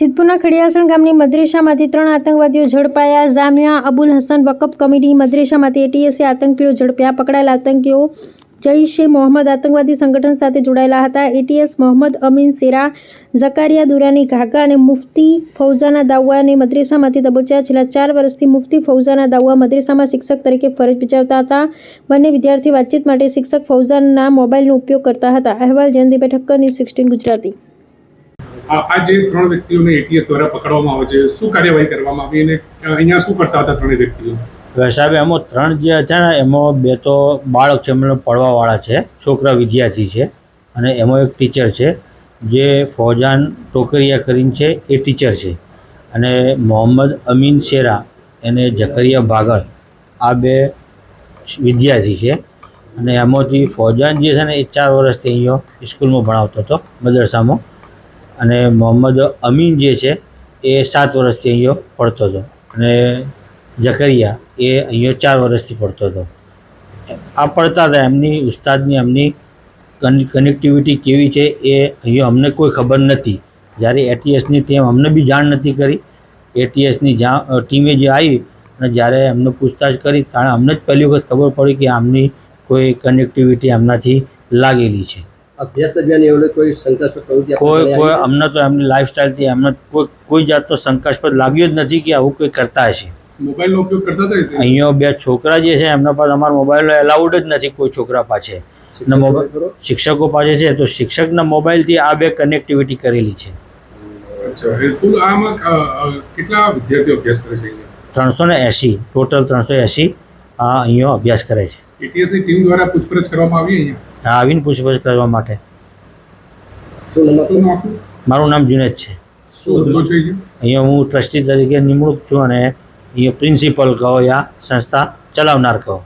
સિદ્ધપુરના ખડિયાસણ ગામની મદ્રેસામાંથી 3 આતંકવાદીઓ ઝડપાયા. જામિયા અબુલ હસન વકફ કમિટી મદ્રેસામાંથી એટીએસે આતંકીઓ ઝડપ્યા. પકડાયેલા આતંકીઓ જૈશ-એ મોહમ્મદ આતંકવાદી સંગઠન સાથે જોડાયેલા હતા. એટીએસ મોહમ્મદ અમીન શેરા, ઝકારિયા દુરાની ઘાઘા અને મુફ્તી ફૌઝાના દાઉઆને મદ્રેસામાંથી દબોચ્યા. છેલ્લા 4 વર્ષથી મુફ્તી ફૌઝાના દાઉઆ મદ્રેસામાં શિક્ષક તરીકે ફરજ બજાવતા હતા. બંને વિદ્યાર્થી વાતચીત માટે શિક્ષક ફૌઝાના મોબાઈલનો ઉપયોગ કરતા હતા. અહેવાલ જયંતિભાઈ ઠક્કર, ન્યૂઝ 16 ગુજરાતી. આ જે 3 વ્યક્તિઓને એટીએસ દ્વારા પકડવામાં આવે છે, શું કાર્યવાહી કરવામાં આવી અને અહીંયા શું કરતા હતા 3 વ્યક્તિઓ? સાહેબ, એમાં 3 જે હતા ને, એમાં 2 તો બાળક છે, મતલબ પડવાવાળા છે, છોકરા વિદ્યાર્થી છે, અને એમાં એક ટીચર છે જે ફૌજાન ટોકરિયા કરીને છે, એ ટીચર છે. અને મોહમ્મદ અમીન શેરા અને ઝકરિયા ભાગળ આ 2 વિદ્યાર્થી છે. અને એમાંથી ફૌજાન જે છે ને, એ 4 વર્ષથી અહીંયા સ્કૂલમાં ભણાવતો હતો, મદરસામાં. અને મોહમ્મદ અમીન જે છે એ 7 વર્ષથી અહીંયા પડતો હતો. અને ઝકરિયા એ અહીંયા 4 વર્ષથી પડતો હતો. આ પડતા હતા, એમની ઉસ્તાદની એમની કનેક્ટિવિટી કેવી છે એ અહીંયા અમને કોઈ ખબર નથી. જ્યારે એટીએસની ટીમ અમને બી જાણ નથી કરી. એટીએસની ટીમે જે આવી અને જ્યારે એમને પૂછતાછ કરી ત્યારે અમને જ પહેલી વખત ખબર પડી કે આમની કોઈ કનેક્ટિવિટી એમનાથી લાગેલી છે. અભ્યાસ દરમિયાન એવો કોઈ શંકાસ્પદ પ્રવૃત્તિ કોઈ અમને તો એમની લાઈફસ્ટાઈલથી એમને કોઈ જાતનો શંકાસ્પદ લાગ્યો જ નથી કે આવું કંઈ કરતા હશે. મોબાઈલનો ઉપયોગ કરતા હતા? અહીંયા 2 છોકરા જે છે એમના પાસે અમારા મોબાઈલ એલાઉડ જ નથી કોઈ છોકરા પાસે. અને મોબાઈલ શિક્ષકો પાસે છે, તો શિક્ષકના મોબાઈલથી આ 2 કનેક્ટિવિટી કરેલી છે. અચ્છા, આમાં કેટલા વિદ્યાર્થીઓ અભ્યાસ કરે છે? 380 ટોટલ 380 અહીંયા અભ્યાસ કરે છે. એટીએસની ટીમ દ્વારા પૂછપરછ કરવામાં આવી અહીંયા? આવીને પૂછપરછ કરવા માટે. શું નામ? મારું નામ જુનેદ છે. અહીંયા હું ટ્રસ્ટી તરીકે નિમણૂક છું અને અહીંયા પ્રિન્સિપલ કહો યા સંસ્થા ચલાવનાર કહો.